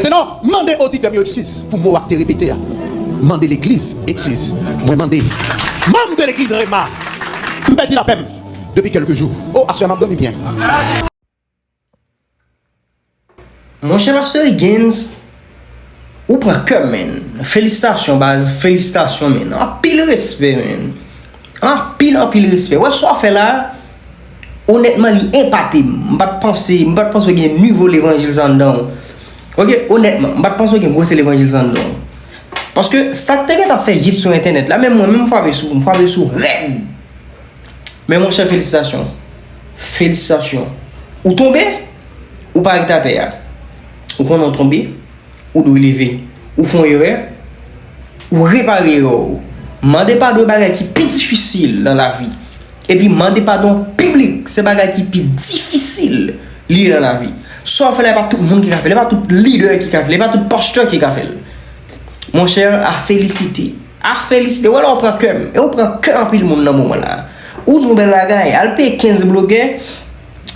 Maintenant, demandez au type de excuse pour moi te répéter. Demandez l'église, excuse. Moi demandez. Membre de l'église Réma. Je me dis la peine depuis quelques jours. Oh, assurément, dormi bien. Mon cher pasteur Higgins, ou prend cœur, man. Félicitations, base. Félicitations, man. En pile respect, man. En pile respect. Ouais, ça fait là, honnêtement, il est impacté. Je ne pense pas qu'il y a un nouveau l'évangile en dedans. Ok, honnêtement, je ne pense pas qu'il y a un gros l'évangile en dedans. Parce que ça t'a fait vite sur internet. Là, même moi, même frappé sous raide. Mais mon cher, félicitations. Félicitations. Ou tomber, ou pas avec ta terre. Ou qu'on a tombé, ou doit lever, ou font erreur, ou réparer. Mandez pardon bagay qui plus difficile dans la vie. Et puis mandez pardon public, c'est bagay qui plus difficile lié dans la vie. Sauf là pas tout le monde qui a fait, pas tout leader qui a fait, pas tout pasteur qui a fait. Mon cher, à féliciter. À féliciter. Ou alors on prend cœur. Et on prend cœur en pile monde dans ce moment là. Ou son bel bagay, elle paye 15 blogueurs,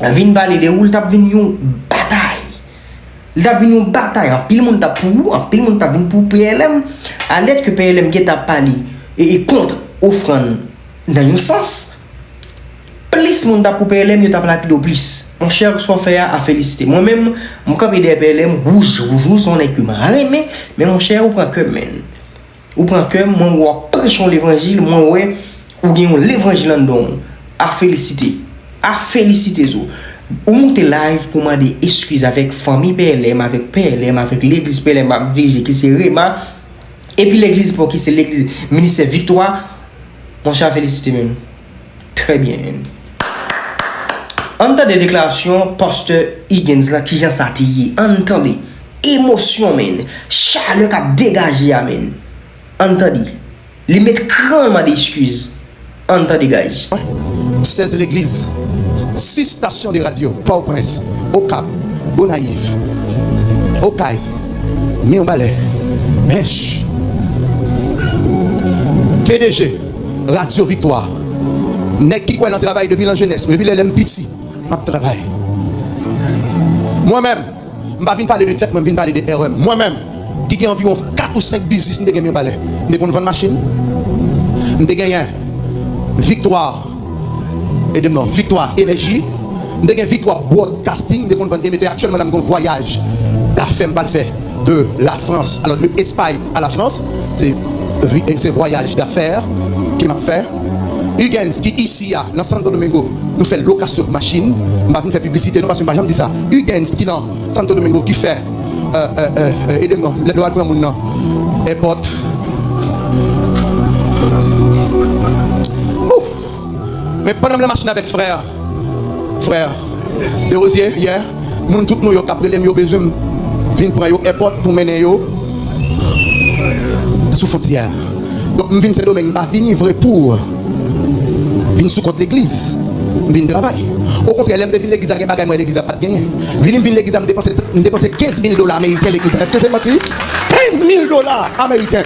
vinn parler de où, t'a vinn une bataille. Il a venu une bataille, en pile monde t'a pour, en pile monde t'a venu pour PLM, à l'aide que PLM qui t'a parlé et contre offrande dans un sens. Plus monde t'a pour PLM, il t'a parlé de plus. Mon cher, soit fait à féliciter. Moi-même, mon cap de PLM rouge son écume. Mais mon cher, ou prend que men. Ou prend que moi ou prêchons l'évangile, moi ouais, ou gagnons l'évangile en don. À féliciter. À féliciter zo. Ou monte live pour demander excuse avec famille PLM, avec PLM, avec l'église PLM dirigée qui c'est Réma, et puis l'église pour qui c'est l'église ministère Victoire. Mon cher, félicité même. Très bien. Entendez des déclarations pasteur Higgins là qui j'en satire. Entendez émotion men, chaleur qui a dégagé amen. Entendez. Li mettre grandement d'excuses. Entendez guys. 16 l'église. 6 stations de radio, Port-au-Prince, Au Cap, Bonaïve, Okaï, Mionbalais, Mèche, PDG, Radio Victoire. Nèg qui quoi dans travail depuis la jeunesse, depuis les petit, m'a travail. Moi-même, je ne vais pas parler de tête, je vais parler de RM. Moi-même, qui ai environ 4 ou 5 business de Mionbalais, je vais vendre machine, je vais gagner Victoire. Et de mon Victoire Énergie, de Victoire Broadcasting, de mon actuellement dans mon voyage d'affaires de la France, alors de l'Espagne à la France, c'est voyage d'affaires qui m'a fait. Higgins qui ici dans Santo Domingo nous fait location de machine, m'a fait publicité, non parce que je dis ça. Higgins qui dans Santo Domingo qui fait aidez-moi, les droits de mon nom, airport. Mais pendant la machine avec frère de Rosier hier, nous tous nous après les mieux besoin venir prendre yo airport pour mener yo sous frontière. Donc je viens ce domaine pas venir vrai pour venir sous contre l'église, venir travailler. Au contraire, elle me devine l'église avec bagage moi l'église a pas gagné. Venir l'église me dépenser 15 000 $ américains l'église. Est-ce que c'est menti? 15 000 $ américains.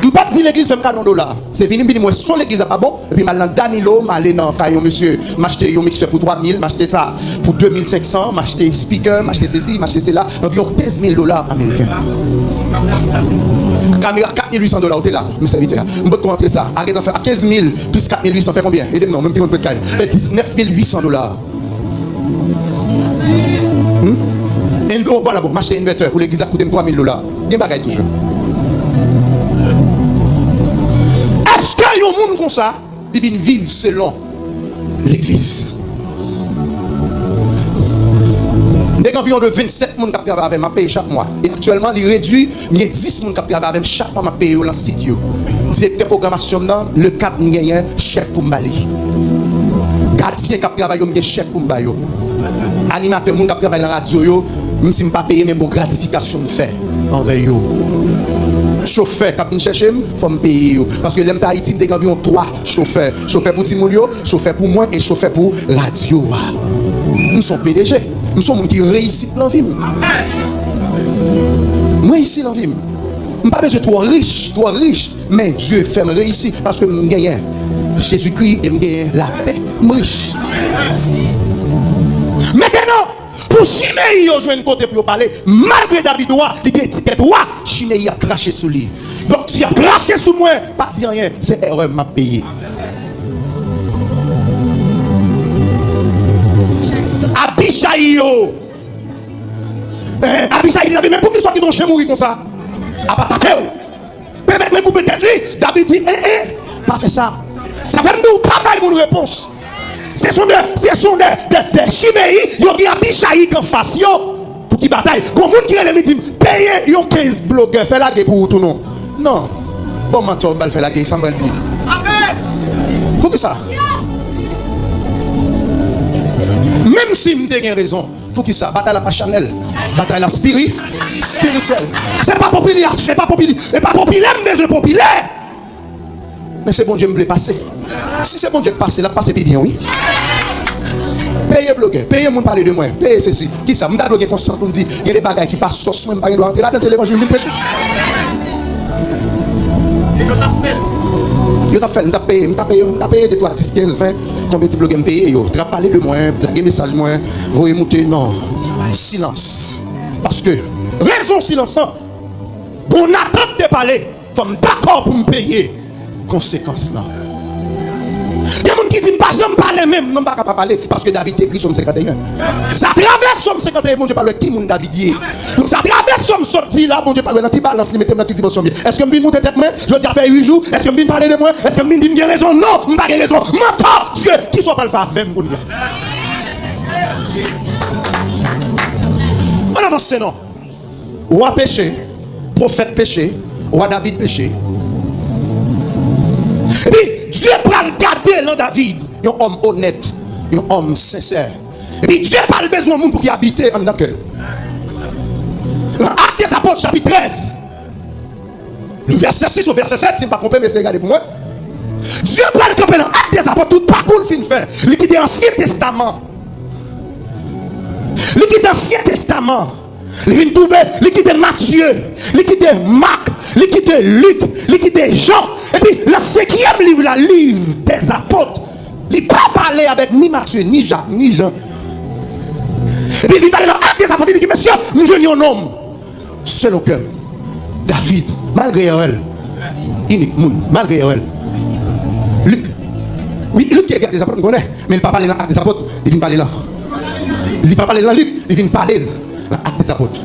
Je ne pas dire l'église fait $1 $. C'est fini, moi, soit l'église n'est pas bon. Et puis, maintenant, Danilo, m'a allé dans le monsieur, m'a acheté un mixeur pour 3 000, m'a acheté ça pour 2 500, m'a acheté speaker, m'a acheté ceci, m'a acheté cela, environ 15 000 $ américains. Caméra 4 800 $, t'es là, mes serviteurs. On peut commenter ça. Arrête d'en faire à 15 000 plus 4 800, fait combien? Aidez-moi, même plus on peut calme. Fait 19 800 $. Et voilà, bon, m'a acheté un inverteur pour l'église a coûté 3 000 $. Il y a bagaille toujours. Est-ce qu'il y a un monde comme ça qui vient vivre selon l'église? Il y a environ de 27 personnes qui travaillent avec ma paye chaque mois. Et actuellement, il réduit, il y a 10 personnes qui travaillent avec chaque mois ma paye dans le site. Directeur de programmation, le cap, il y a un chèque pour Mali. Gardien qui travaille, il y a un chèque pour Mali. Animateur, qui travaille dans la radio, même si je ne pas payer, mais bon, gratification de fait envers eux. Chauffeur qui vient chercher, il faut me payer. Parce que l'État Haïti, il y a environ 3 chauffeurs. Chauffeur pour Timoulio, chauffeur pour moi et chauffeur pour radio. Nous sommes PDG. Nous sommes gens qui réussissent dans la vie. Moi, ici, dans la vie. Je ne pas besoin de trop riche, mais Dieu fait me réussir parce que je gagne Jésus-Christ et je gagne la paix. Je suis riche. Maintenant, Pour Chiméi, yo joue un côté pour parler. Malgré David, il dit étiquette, Chiméi a craché sous lui. Donc, tu as craché sous moi, pas dire rien. C'est erreur, m'a payé. Abishai, Abishai, il avait même pour qu'il soit qui chez mourir comme ça. Abattez-vous. Permettez moi couper tête lui. David dit, pas fait ça. Ça fait nous travail pour une réponse. Ce sont des Chiméi, ils ont dit Abishai en face pour qu'ils bataillent. Comme monde qui est dit, payez 15 blogueurs, faites la guerre pour tout non. Non. Bon, maintenant, on va faire la guerre, ça me dit. Pour que ça? Même si je me raison, pour qui ça? Bataille la Chanel, bataille la spirituelle. C'est pas populaire, c'est pas populaire, c'est pas populaire, mais c'est populaire. Mais c'est bon Dieu me plaît passer. Si c'est bon Dieu passer, là passer bien, oui. Payez bloqué, payez mon parler de moi, payez ceci. Qui ça? Je me bloqué conscience pour me dire, il y a des bagages qui passent sauce, moi, je dois entrer là dans l'évangile, je prêcher. Je t'ai payé de toi 10, 15, 20. Combien de blogueurs me payer? Tu vas parler de moi, blaguer message moi, vous monter. Non. Silence. Parce que, raison silence, on attend de parler. Il faut d'accord pour me payer. Conséquence là. Il y a des gens qui disent pas j'aime parler même, non pas parler parce que David écrit Somme 51. Ça traverse Somme 51, bon Dieu parle qui moun David y est. Donc ça traverse Somme sorti là, bon Dieu parle dans qui balance, qui mettait dans qui dimension bien. Est-ce que me monter tête main? Je dis à faire 8 jours. Est-ce que me parler de moi? Est-ce que me dire raison? Non, me pas raison. M'entend Dieu qui soit pas le faire 20 pour nous. On avance non. Roi péché, prophète péché, roi David péché. Et puis Dieu prend le garder dans David, un homme honnête, un homme sincère. Et puis Dieu pas le besoin de monde pour qui habite en tant que. Dans Actes des Apôtres, chapitre 13, le verset 6 au verset 7, si je ne pas compris, mais c'est regardez pour moi. Dieu prend le camper dans Actes des Apôtres, tout parcours le fin fait. Il quitte l'Ancien Testament. Il quitte l'Ancien Testament. Il vient trouver, il quitte Matthieu, il quitte Marc, il quitte Luc, il quitte Jean. Et puis, le 5e livre, le livre des apôtres, il ne peut pas parler avec ni Matthieu, ni Jacques, ni Jean. Et puis, il parle dans l'acte des apôtres, il dit, monsieur, nous sommes un homme. Seul au cœur. David, malgré elle, unique, malgré elle. Luc. Oui, Luc qui est des apôtres, on connaît, mais il ne peut pas parler dans l'acte des apôtres, il vient parler là. Il ne peut pas parler dans Luc, il vient parler dans l'acte des apôtres.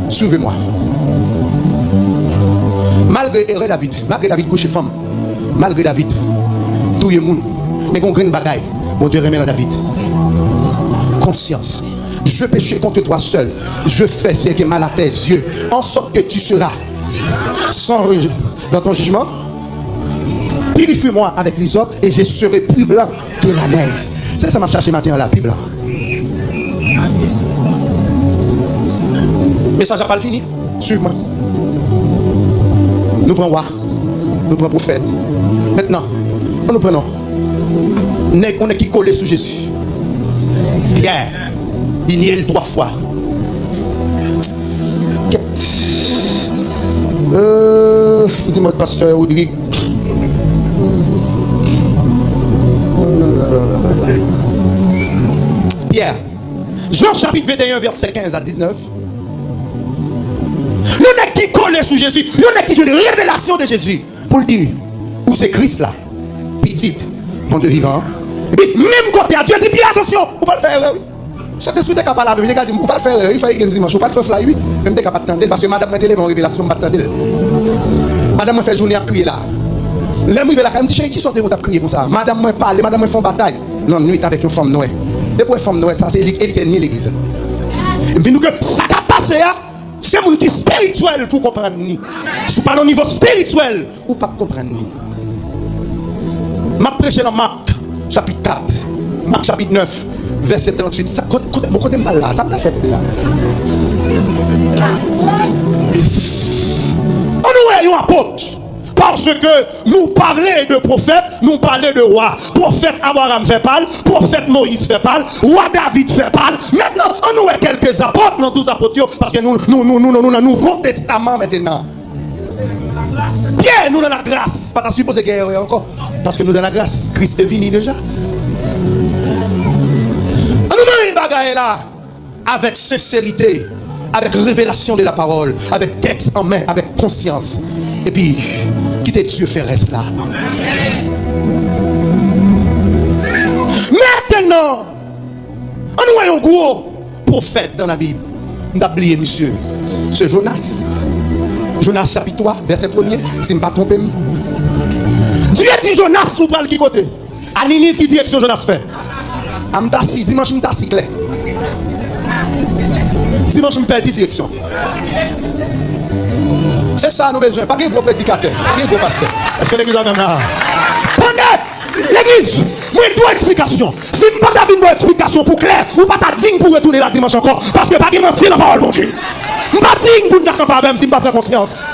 Suivez-moi. Malgré David couche femme, malgré David, tout le monde, mais qu'on gagne bagaille, mon Dieu remet dans David. Conscience, je péché contre toi seul, je fais ce qui est mal à tes yeux, en sorte que tu seras sans dans ton jugement. Purifie-moi avec l'hysope et je serai plus blanc que la neige. C'est ça m'a cherché matin à la Bible. Mais ça n'a pas fini. Suive-moi. Nous prenons roi, nous prenons prophète. Maintenant, nous prenons. On est qui collé sous Jésus. Pierre, il nie le 3 fois. Dis-moi, pasteur Audrey. Pierre, Jean chapitre 21, verset 15 à 19. Il y en a qui collent sous Jésus. Il y en a qui ont une révélation de Jésus. Pour le dire, où c'est Christ là, petite, bon Dieu vivant. Et puis, même quand Dieu dit, bien attention, vous ne pouvez pas le faire. Chaque esprit est capable de faire, vous ne pouvez pas le faire. Il faut qu'il y ait un dimanche, vous ne pouvez pas le faire fly, oui. Même si vous ne pouvez pas attendre, parce que madame m'a télé en révélation, je ne attendre. Madame m'a fait journée à crier là. Là, je me dis, qui sort de vous à crier comme ça? Madame m'a parlé, madame m'a fait bataille. Non, nuit avec une femme noire. Depuis une femme noire, ça c'est elle qui est l'église. Et puis nous, ça qui a passé, c'est mon qui spirituel pour comprendre. Si vous parlez au niveau spirituel, ou pas comprendre. Je prêche dans Marc, chapitre 4, Marc, chapitre 9, verset 38. Ça, côté mal là, ça me l'a fait là. On nous est un apôtre. Parce que nous parlons de prophètes, nous parlons de roi. Prophète Abraham fait parler, prophète Moïse fait parler, roi David fait parler. Maintenant, on nous est quelques apôtres, non 12 apôtres, parce que nous avons un Nouveau Testament maintenant. Bien, nous dans la grâce. Pas supposé qu'il y ait encore. Parce que nous dans la grâce, Christ est venu déjà. On nous met une bagaille là. avec sincérité, avec révélation de la parole, avec texte en main, avec conscience. Et puis, quittez Dieu faire reste là. Maintenant, on voit un gros prophète dans la Bible. On a oublié, monsieur. Ce Jonas. Jonas chapitre 3, verset 1er. Si je ne me pas trompé. Dieu dit Jonas, vous parlez qui côté? À Ninive, qui direction Jonas fait? Amtassi, dimanche, je me clair. Dimanche, je me perds direction. C'est ça, nous besoin. Pas de gros prédicateur, pas de gros pasteur. Est-ce que l'église a même là? L'église, moi, il doit explication. Si je ne pas une explication pour clair, ou pas ta digne pour retourner la dimanche encore, parce que pas de mentir la parole, mon Dieu. Je ne pas digne pour ne pas faire même si je ne pas prendre conscience.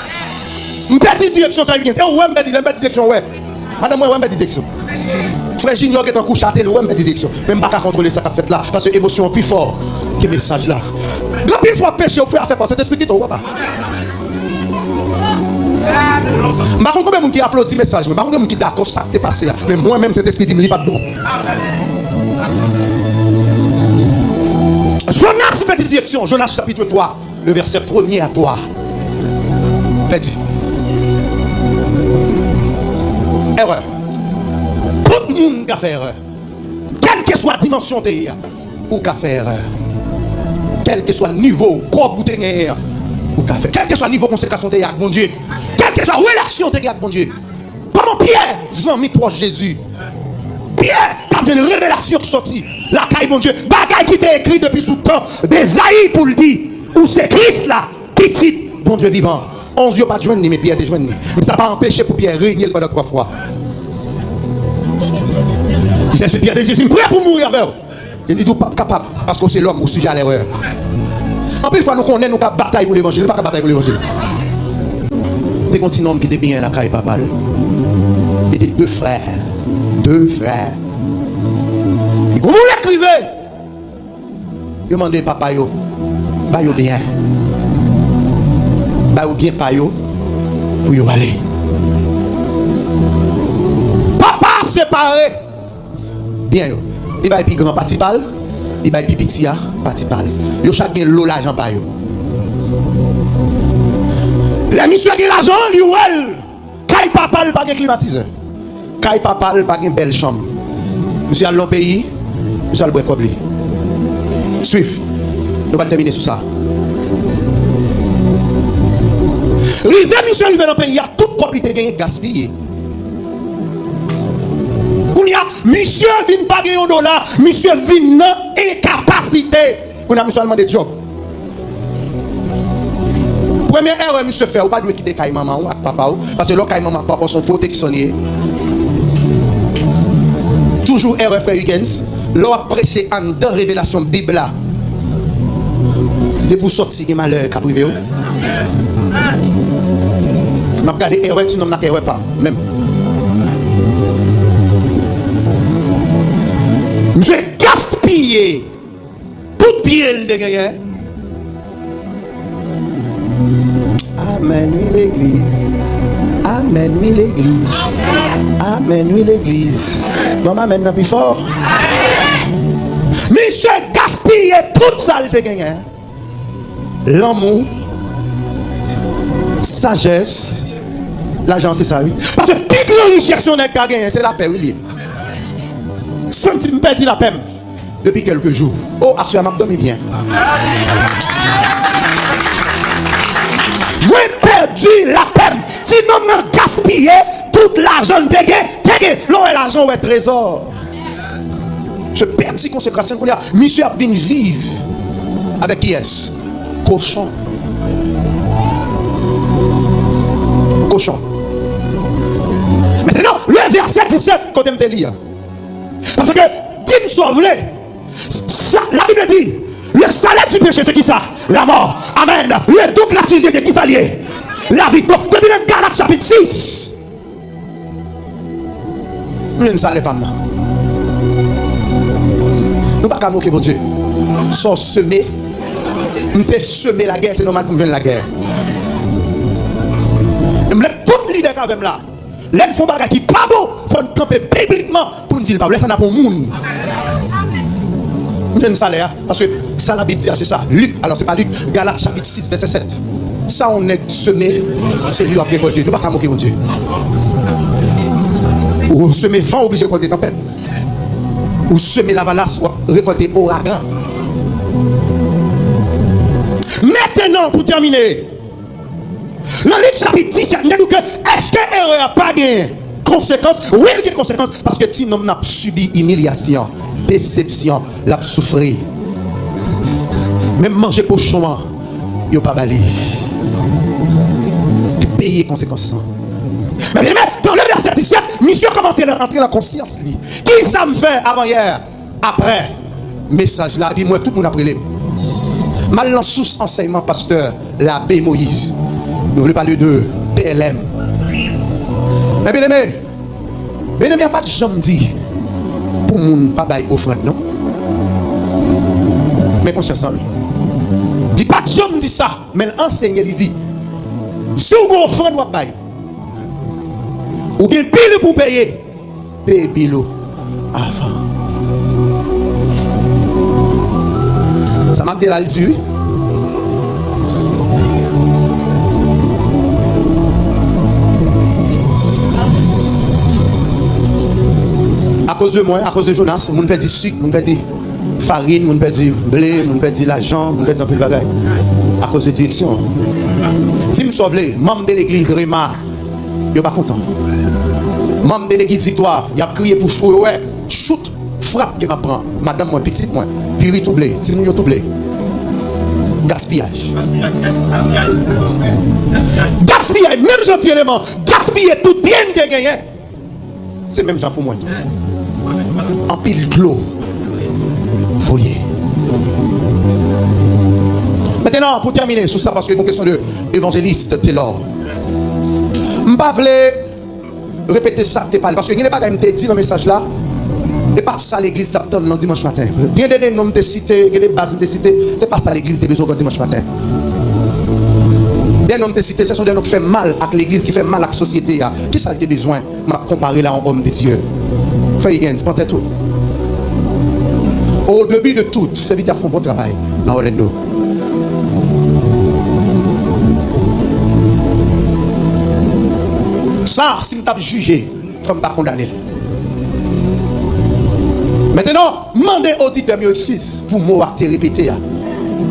Je me perds direction, ça vient. Ouais, je me perds direction, ouais. Madame, ouais, je me perds direction. Frère Junior qui est en couche à télé, ouais, je me perds direction. Même pas qu'à contrôler ça qu'a fait là, parce que l'émotion est plus fort que le message là. Quand une fois péché, vous faites affaire par cet esprit qui est au pas. Je ne sais pas combien de gens qui applaudissent le message, je ne sais pas combien de gens qui sont d'accord ça qui est passé là. Mais moi-même, cet esprit ne lit pas de bon. Jonas, petite direction, Jonas chapitre 3, le verset 1er à 3. Petit. Erreur. Tout le monde qui a fait erreur. Quelle que soit la dimension de l'erreur, ou qui a fait erreur. Quel que soit le niveau, quoi vous avez ou qu'a fait. Quel que soit le niveau de consécration de l'erreur, mon Dieu. Quelle que soit la relation de l'erreur, mon Dieu. Comment Pierre, mis proche Jésus. Pierre, quand une révélation sortie, la caille, mon Dieu, bagaille qui était écrit depuis sous le temps d'Esaïe pour le dire, où c'est Christ là, petit, bon Dieu vivant. 11 yeux pas de joindre, mais Pierre de joindre. Mais ça n'a pas empêché pour Pierre régner pendant 3 fois. Je suis Pierre de Jésus, prêt pour mourir avec vous. Il dit tout pas capable, parce que c'est l'homme au sujet à l'erreur. En plus, fois nous connaissons, nous avons bataille pour l'évangile, pas bataille pour l'évangile. Des continents qui étaient bien la caille papa. C'était 2 frères. 2 frères. Et comment vous l'écrivez? Vous demandez papa yo, bah yo bien. Bah yo bien pas yo, pour yo aller. Papa séparé. Bien yo. Il va y grand parti pal, il va y petit parti pal. Yo chacun l'eau l'argent pa yo. Les monsieur qui l'argent, lui ou elle, Kay papa pas de climatiseur. Kay papa pas de belle chambre. Monsieur à l'autre pays, monsieur à le boire cobli. Suivre. Nous allons terminer sur ça. Rive, monsieur arrive dans le pays, il y a tout cobli qui est gaspillé. Monsieur vient pas gagner $, monsieur vient dans incapacité. On a monsieur demandé job. Première erreur, monsieur fait, ou pas de quitter Kay maman ou papa, parce que là, Kay maman papa sont protectionnés. Toujours erreur, frère Huygens. Là, prêcher en dans révélation Bible là. De pour sortir qui malheur qu'a privé. Je regarde erreur, sinon je n'ai pas. Même. Je vais gaspiller tout bien de gagner. Amen, oui l'église. Amen, oui l'église. Amen, oui l'église. Maman, maintenant plus fort. Monsieur gaspiller toute ça de gagner. L'amour, sagesse, l'argent, c'est ça, oui. Parce que plus grande richesse on a gagné, c'est la paix, oui. Senti me perdre la paix depuis quelques jours. Oh, assurément, dormi bien. Moi, perdu la paix. Sinon, me gaspiller tout l'argent de gagné. L'eau et l'argent ou est trésor. Je perds consécration qu'on a. Monsieur a bien vivre avec qui est-ce? Cochon. Cochon. Maintenant, le verset 17, quand on me lire. Parce que, dis-moi sauve-le. La Bible dit, le salaire du péché, c'est qui ça? La mort. Amen. Le double gratuité, c'est qui ça lié? La vie. Donc, depuis le Galates chapitre 6. Nous ne savons pas maintenant. Nous ne pouvons pas moquer mon Dieu. Sans semer. Nous avons semé la guerre, c'est normal que nous venions la guerre. Nous avons tout l'idée quand même là. Les gens font des choses qui ne sont pas beaux. Il faut camper bibliquement pour nous dire, ça n'a pas de monde. Nous avons un salaire. Parce que Ça, la Bible dit, c'est ça. Luc, alors c'est pas Luc, Galates chapitre 6, verset 7. Ça, on est semé, c'est lui qui a récolté. Nous ne pouvons pas moquer mon Dieu. Ou semer vent, obligé de récolter tempête. Ou semer la valasse, ou récolter ouragan. Maintenant, pour terminer, dans Luc chapitre 17, nous dit que est-ce que l'erreur n'a pas de conséquences? Oui, il y a des conséquences. Parce que si nous avons subi humiliation, déception, l'a souffrir. Même manger pochon, il n'y a pas balé. Il paye les conséquences. Mais dans le verset 17, monsieur commence à rentrer dans la conscience. Qui ça me fait avant hier? Après, message là, puis moi tout le monde a pris les. Mal dans sous enseignement pasteur, l'abbé Moïse. Nous voulons parler de PLM. Mais bien aimé, il n'y a pas de jambe dit pour ne pas bailler offrande, non? Mais conscience en lui. Il n'y a pas de jambe dit ça, mais l'enseignant il dit si vous avez offrande, vous bailler. Ou bien pile pour payer, payer pile avant. Ça m'a dit là le Dieu. À cause de moi, à cause de Jonas, on perd du sucre, on perd du farine, on perd du blé, on perd de l'argent, on perd un peu de bagaille. À cause de direction. Si je sauve les membres de l'église Réma, ils ne sont pas contents. Membre de l'église Victoire, il a crié pour chouer, ouais, shoot, frappe, il m'a prend. Madame, moi, petite, moi, puis tout blé, si nous tout blé. Gaspillage. Gaspillage, même gentil élément, gaspiller tout bien de gagner. C'est même ça pour moi. En pile de l'eau. Voyez. Maintenant, pour terminer sur ça, parce que c'est une question de évangéliste, Taylor. Je ne vais pas répéter ça, parce que il n'y a pas de dit dans le message là. Et pas ça l'église d'attendre le dimanche matin. Bien des noms de cité, des bases de cité, c'est pas ça l'église des besoins le dimanche matin. Des noms de cité, ce sont des noms qui font mal avec l'église, qui font mal avec la société. Qui ça a besoin de comparer là en homme de Dieu? Fais gain, c'est tout. Au début de tout, c'est vite à fond bon travail dans Orlando. Ça, si tu as jugé, il ne faut pas condamner. Maintenant, demandez auditeur mieux excuse pour moi te répéter.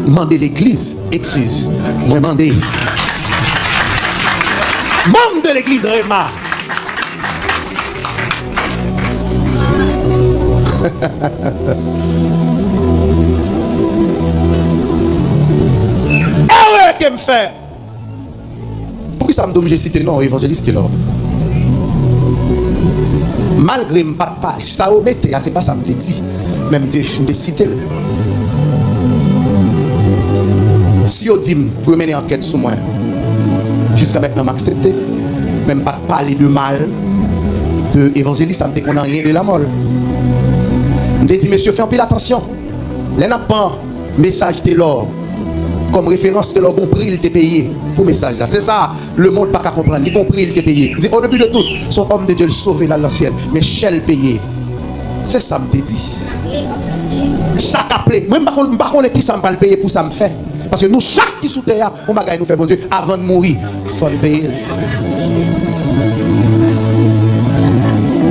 Demandez l'église excuse. Moi demandez. Membre de l'église Réma. Ah ouais, qu'elle me fait. Pourquoi ça me donne, j'ai cité non, évangéliste qui est là. Malgré pas ça au métier, c'est pas ça me dit. Même de citer. Si on dit pour mener enquête sur moi, jusqu'à maintenant m'accepter, même pas parler de mal de évangéliste, ça me dit qu'on n'a rien de la molle. Je me dis, monsieur, fais un peu attention. Les n'a pas message de l'or. Comme référence, de l'or compris, il t'est payé pour message là. C'est ça, le monde pas qu'à comprendre. Il compris, il t'est payé. Il dit, au début de tout, son homme de Dieu le sauver là l'ancienne, mais Shell payé. C'est ça, me dit. Chaque appelé, même par contre, qui ça me pas le payer pour ça me fait. Parce que nous, chaque qui sous terre, on va nous faire bon Dieu avant de mourir. Il faut le payer.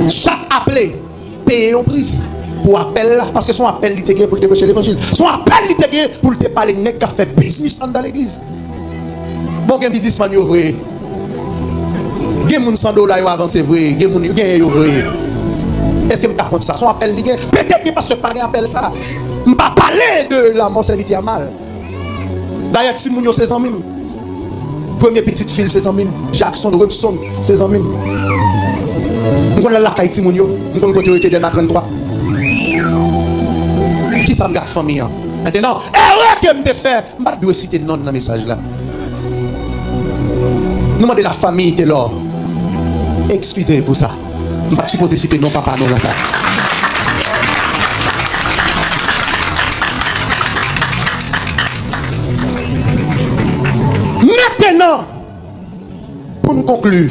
Chaque appelé, payer au prix. Pour appel là, parce que son appel il était pour te prêcher l'évangile. Son appel il était pour te parler de nèg qui fait business dans l'église. Bon, un businessman yo vrai. Gen moun $100 yo avancé vrai, gen moun gen yo vrai. Est-ce que me raconte ça? Son appel il peut-être que parce que pas appel ça. On pas parler de la mort servite à mal. D'ailleurs si moun yo ses amis. Premier petite fille ses amis, Jackson Robson ses amis. On connaît la caille si moun yo, on connaît côté était de la 33. Qui ça me garde famille? Maintenant, erreur que me fait, je vais citer non dans le message là. Nous demandons la famille de l'or. Excusez pour ça. Je ne vais pas supposer citer non papa non là ça. Maintenant, pour nous conclure.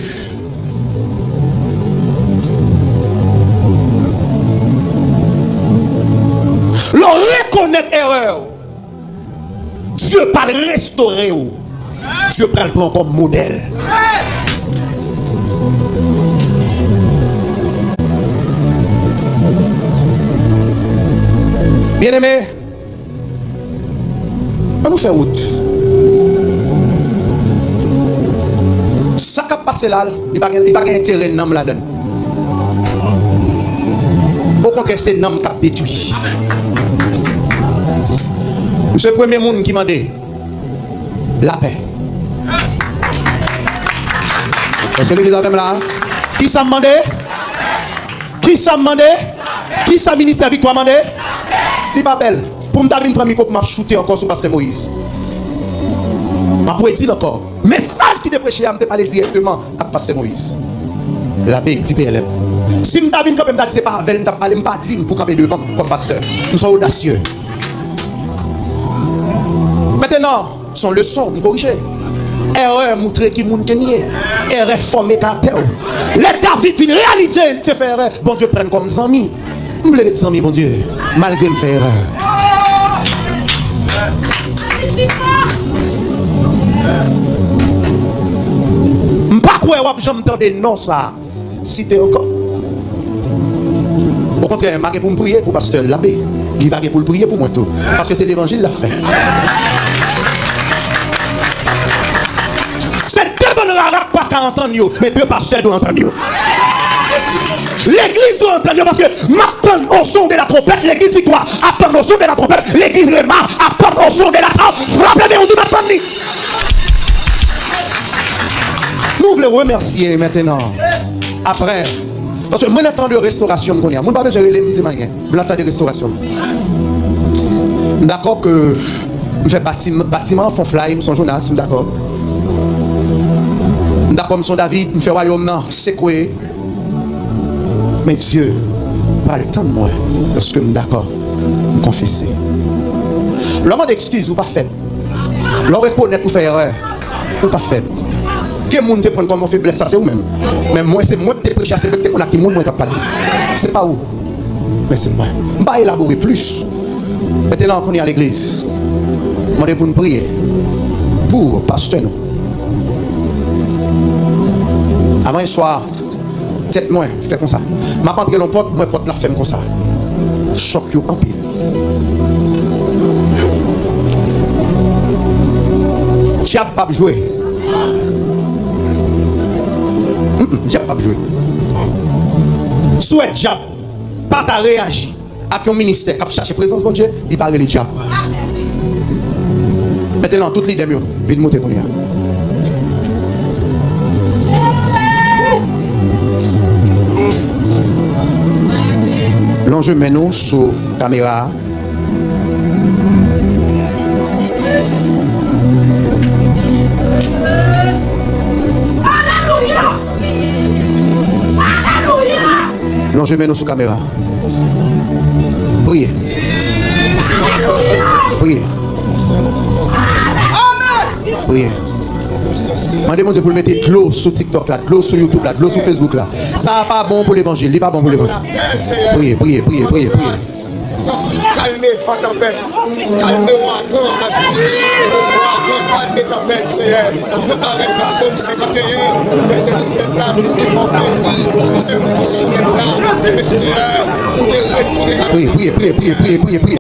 Le reconnaître erreur, Dieu pas le restaurer. Dieu prend le prend comme modèle. Bien aimé, on nous fait route. Ça qui a passé là, il n'y a pas d'intérêt dans la donne. Au contraire, c'est l'homme qui a détruit. C'est le premier monde qui m'a dit la paix. Est-ce que l'église a même là? Qui s'est demandé? Qui s'est demandé? Qui s'est ministère victoire demandé? Il m'appelle. Pour me donner une première coupe, m'a shooté encore sur Pasteur Moïse. M'a pour dire encore. Message qui te prêché, je parlé directement à Pasteur Moïse. La paix, dit PLM. Si je t'avais quand même dit, c'est pas avec, je ne pas dire pour camper devant comme pasteur. Nous sommes audacieux. Maintenant, son leçon, nous corriger. Erreur, montrer qui moun kenye. Erreur, former caractère. Les David viennent réaliser, il te fait erreur. Bon Dieu, prenne comme amis. Nous voulons être amis, bon Dieu, malgré me faire erreur. M'pas quoi, j'aime entendre non ça. Si t'es encore. Au contraire, je vais pour me prier pour pasteur l'abbé. Il va pour le prier pour moi tout. Parce que c'est l'évangile l'a fait. C'est deux bonnes rares pas qu'à entendre, mais deux pasteurs doivent entendre. L'église doit entendre parce que m'attend au son de la trompette. L'église victoire attend au son de la trompette. L'église remar attend au son de la trompette. Frappez, mais on dit m'attendre. Nous voulons remercier maintenant. Après. Parce que moi, j'attends de restauration. Je ne pas besoin de rien. Je l'attends de restauration. D'accord que je fais bâtiment, font fly, son Jonas, d'accord. D'accord, son David, je fais royaume, c'est quoi. Mais Dieu, pas le temps de moi. Lorsque je suis d'accord, je confesse. L'homme d'excuse ou pas faible. L'homme reconnaît pour faire erreur ou pas faible. Quel monde te prend comme on fait blesser, c'est vous-même. Mais moi, c'est moi qui te prêche, c'est que qui monde t'a parlé. C'est pas où. Mais c'est moi. Je ne vais pas élaborer plus. Maintenant, on est à l'église. Je vais pour nous prier. Pour pasteur nous. Avant le soir, tête moi, fais comme ça. Je vais prendre l'on porte, moi porte la femme comme ça. Choc you en pile. Tu n'as pas joué. Diable pas joué. Souhaite diable pas ta réagi à ton ministère qui cherche présence bon Dieu, il parle les diables. Maintenant toutes les démons viennent monter pour lui. L'enjeu maintenant sur caméra. Non, je mets nous sous caméra. Priez. Priez. Priez. Je demande pour mettre de l'eau sur TikTok, là, de l'eau sur YouTube, là, de l'eau sur Facebook. Là. Ça n'est pas bon pour l'évangile. Il n'est pas bon pour l'évangile. Priez, priez, priez, priez, priez. Calmez la tempête. Calmez-moi, calmez la tempête, Seigneur. Nous parlons de Psaume 51, verset 17 là, nous devons plaisir. C'est pour nous soumettre là, Seigneur. Nous devons retourner. Priez, priez, priez, priez, priez, priez.